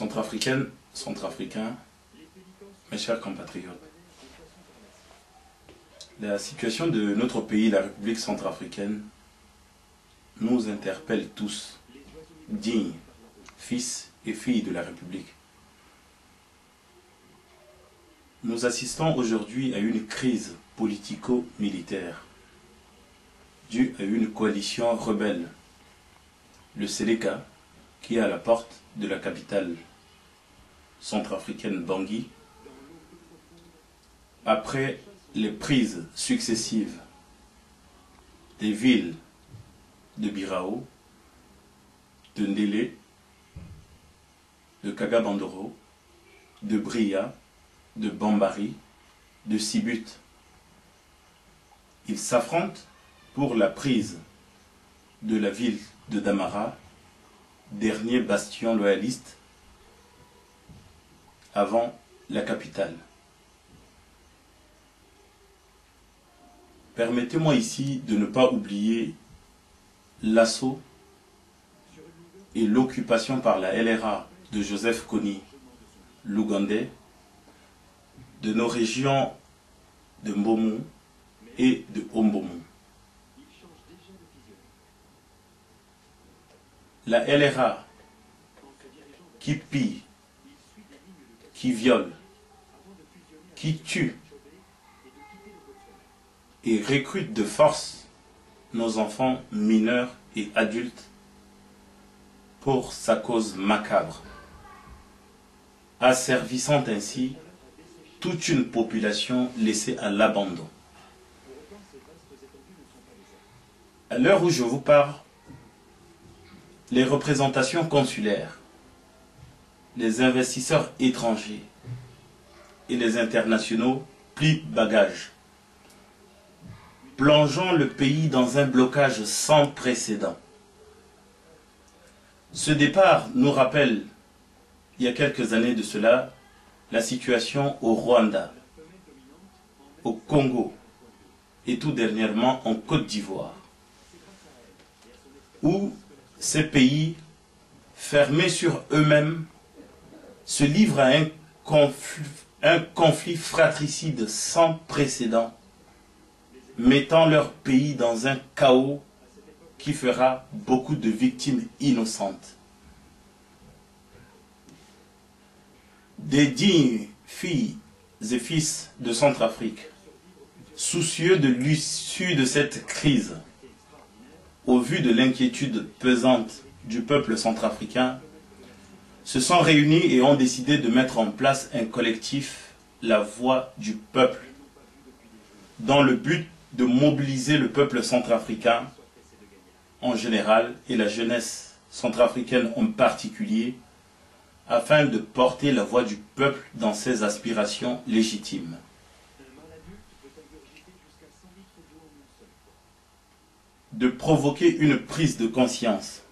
Centrafricaines, Centrafricains, mes chers compatriotes, la situation de notre pays, la République centrafricaine, nous interpelle tous, dignes, fils et filles de la République. Nous assistons aujourd'hui à une crise politico-militaire due à une coalition rebelle, le Séléka, qui est à la porte de la capitale centrafricaine Bangui, après les prises successives des villes de Birao, de Ndélé, de Kagabandoro, de Bria, de Bambari, de Sibut. Ils s'affrontent pour la prise de la ville de Damara, dernier bastion loyaliste avant la capitale. Permettez-moi ici de ne pas oublier l'assaut et l'occupation par la LRA de Joseph Kony l'Ougandais de nos régions de Mbomou et de Ombomou. La LRA qui pille, qui viole, qui tue et recrute de force nos enfants mineurs et adultes pour sa cause macabre, asservissant ainsi toute une population laissée à l'abandon. À l'heure où je vous parle, les représentations consulaires, les investisseurs étrangers et les internationaux plient bagages, plongeant le pays dans un blocage sans précédent. Ce départ nous rappelle, il y a quelques années de cela, la situation au Rwanda, au Congo et tout dernièrement en Côte d'Ivoire, où ces pays, fermés sur eux-mêmes, se livrent à un conflit fratricide sans précédent, mettant leur pays dans un chaos qui fera beaucoup de victimes innocentes. Des dignes filles et fils de Centrafrique, soucieux de l'issue de cette crise, au vu de l'inquiétude pesante du peuple centrafricain, se sont réunis et ont décidé de mettre en place un collectif, la Voix du Peuple, dans le but de mobiliser le peuple centrafricain en général et la jeunesse centrafricaine en particulier, afin de porter la voix du peuple dans ses aspirations légitimes. De provoquer une prise de conscience,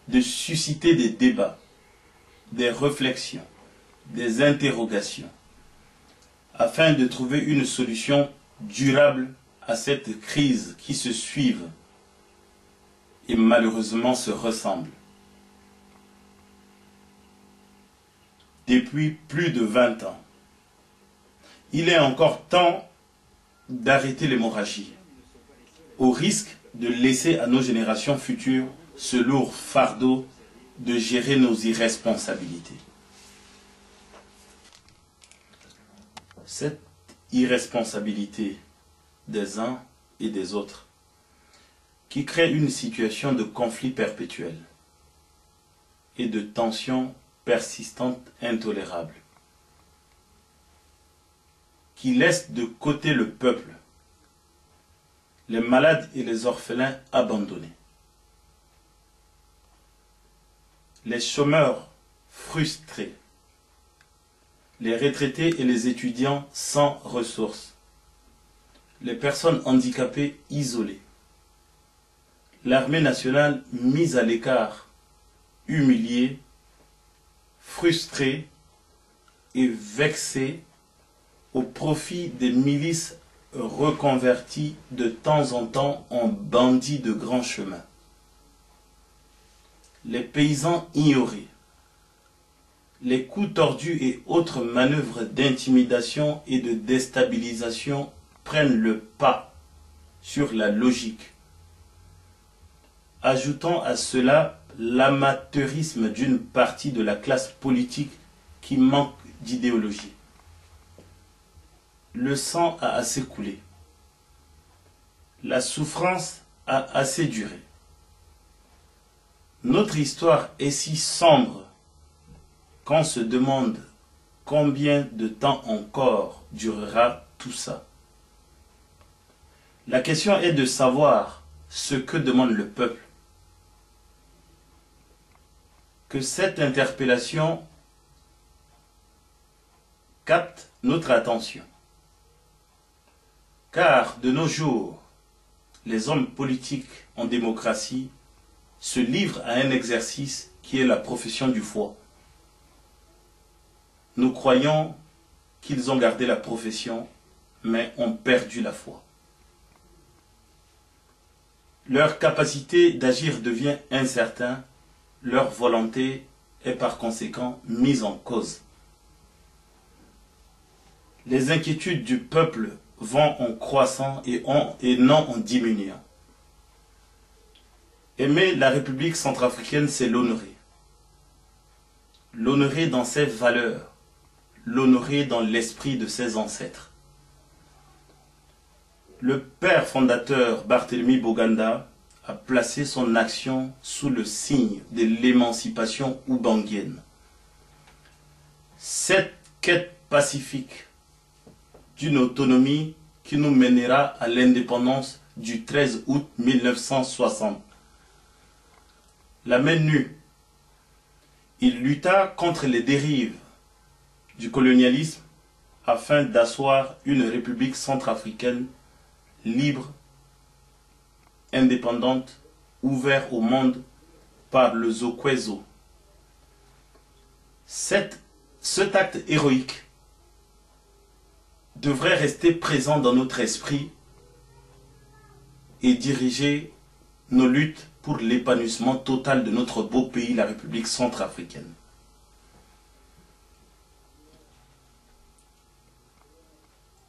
de susciter des débats, des réflexions, des interrogations, afin de trouver une solution durable à cette crise qui se suive et malheureusement se ressemble. Depuis plus de 20 ans, il est encore temps d'arrêter l'hémorragie, au risque de laisser à nos générations futures ce lourd fardeau de gérer nos irresponsabilités. Cette irresponsabilité des uns et des autres qui crée une situation de conflit perpétuel et de tension persistante intolérable, qui laisse de côté le peuple, les malades et les orphelins abandonnés, les chômeurs frustrés, les retraités et les étudiants sans ressources, les personnes handicapées isolées, l'armée nationale mise à l'écart, humiliée, frustrée et vexée au profit des milices reconverties de temps en temps en bandits de grands chemins. Les paysans ignorés, les coups tordus et autres manœuvres d'intimidation et de déstabilisation prennent le pas sur la logique. Ajoutons à cela l'amateurisme d'une partie de la classe politique qui manque d'idéologie. Le sang a assez coulé. La souffrance a assez duré. Notre histoire est si sombre qu'on se demande combien de temps encore durera tout ça. La question est de savoir ce que demande le peuple. Que cette interpellation capte notre attention. Car de nos jours, les hommes politiques en démocratie se livrent à un exercice qui est la profession du foi. Nous croyons qu'ils ont gardé la profession, mais ont perdu la foi. Leur capacité d'agir devient incertaine, leur volonté est par conséquent mise en cause. Les inquiétudes du peuple vont en croissant et non en diminuant. Aimer la République centrafricaine, c'est l'honorer. L'honorer dans ses valeurs, l'honorer dans l'esprit de ses ancêtres. Le père fondateur Barthélemy Boganda a placé son action sous le signe de l'émancipation oubanguienne. Cette quête pacifique d'une autonomie qui nous mènera à l'indépendance du 13 août 1960. La main nue, il lutta contre les dérives du colonialisme afin d'asseoir une république centrafricaine libre, indépendante, ouverte au monde par le Zokwezo. Cet acte héroïque devrait rester présent dans notre esprit et diriger nos luttes pour l'épanouissement total de notre beau pays, la République centrafricaine.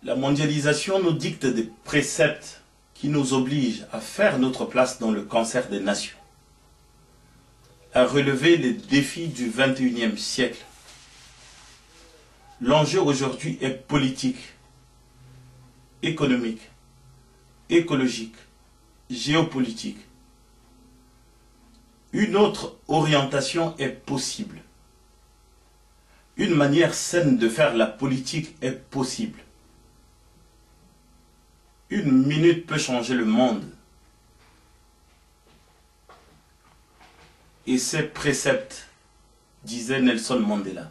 La mondialisation nous dicte des préceptes qui nous obligent à faire notre place dans le concert des nations, à relever les défis du XXIe siècle. L'enjeu aujourd'hui est politique, économique, écologique, géopolitique. Une autre orientation est possible. Une manière saine de faire la politique est possible. Une minute peut changer le monde. Et ces préceptes, disait Nelson Mandela.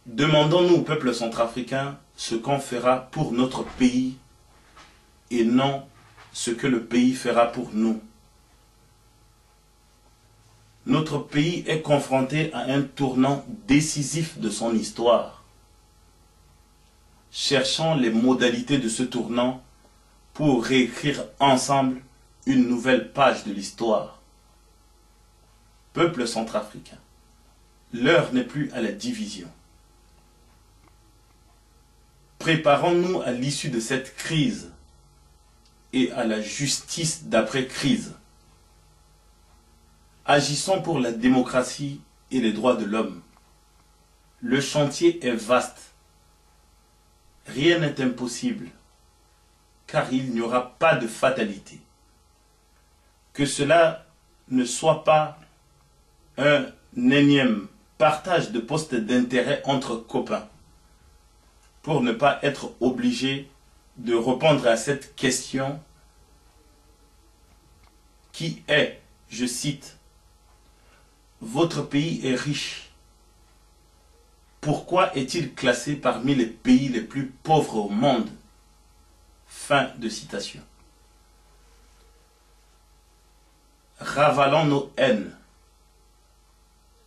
Demandons-nous au peuple centrafricain ce qu'on fera pour notre pays et non ce que le pays fera pour nous. Notre pays est confronté à un tournant décisif de son histoire. Cherchons les modalités de ce tournant pour réécrire ensemble une nouvelle page de l'histoire. Peuple centrafricain, l'heure n'est plus à la division. Préparons-nous à l'issue de cette crise et à la justice d'après-crise. Agissons pour la démocratie et les droits de l'homme. Le chantier est vaste. Rien n'est impossible, car il n'y aura pas de fatalité. Que cela ne soit pas un énième partage de postes d'intérêt entre copains, pour ne pas être obligé de répondre à cette question qui est, je cite, « Votre pays est riche. Pourquoi est-il classé parmi les pays les plus pauvres au monde ?» Fin de citation. Ravalons nos haines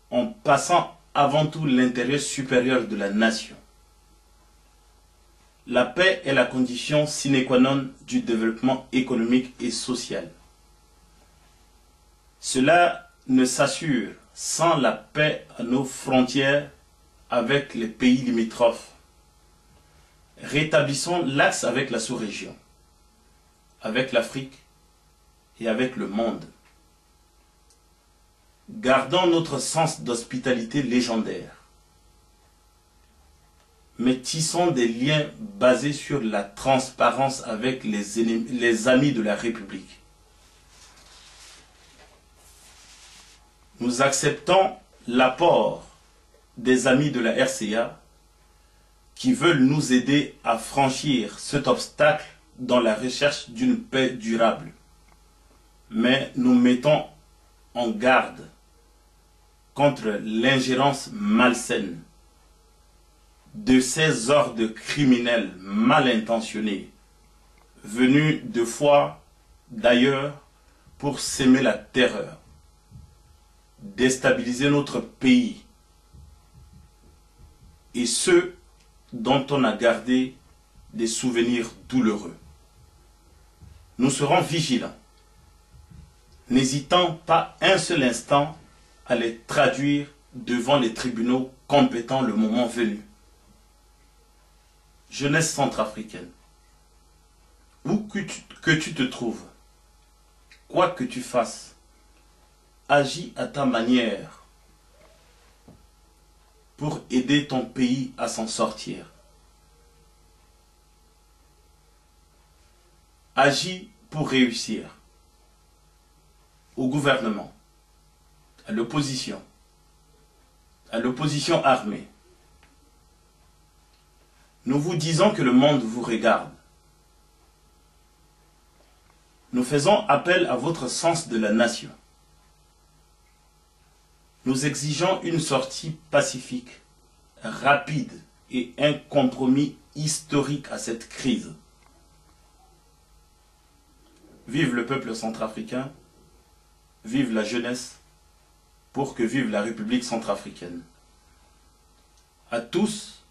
en passant avant tout l'intérêt supérieur de la nation. La paix est la condition sine qua non du développement économique et social. Cela ne s'assure sans la paix à nos frontières avec les pays limitrophes. Rétablissons l'axe avec la sous-région, avec l'Afrique et avec le monde. Gardons notre sens d'hospitalité légendaire, mais tissons des liens basés sur la transparence avec les amis de la République. Nous acceptons l'apport des amis de la RCA qui veulent nous aider à franchir cet obstacle dans la recherche d'une paix durable. Mais nous mettons en garde contre l'ingérence malsaine de ces ordres criminels mal intentionnés, venus de fois d'ailleurs pour s'aimer la terreur, déstabiliser notre pays, et ceux dont on a gardé des souvenirs douloureux. Nous serons vigilants, n'hésitant pas un seul instant à les traduire devant les tribunaux compétents le moment venu. Jeunesse centrafricaine, où que tu te trouves, quoi que tu fasses, agis à ta manière pour aider ton pays à s'en sortir. Agis pour réussir. Au gouvernement, à l'opposition armée. Nous vous disons que le monde vous regarde. Nous faisons appel à votre sens de la nation. Nous exigeons une sortie pacifique, rapide et un compromis historique à cette crise. Vive le peuple centrafricain, vive la jeunesse, pour que vive la République centrafricaine. À tous,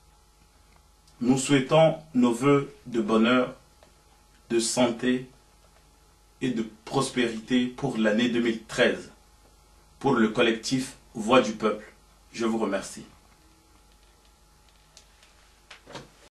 nous souhaitons nos vœux de bonheur, de santé et de prospérité pour l'année 2013, pour le collectif Voix du Peuple. Je vous remercie.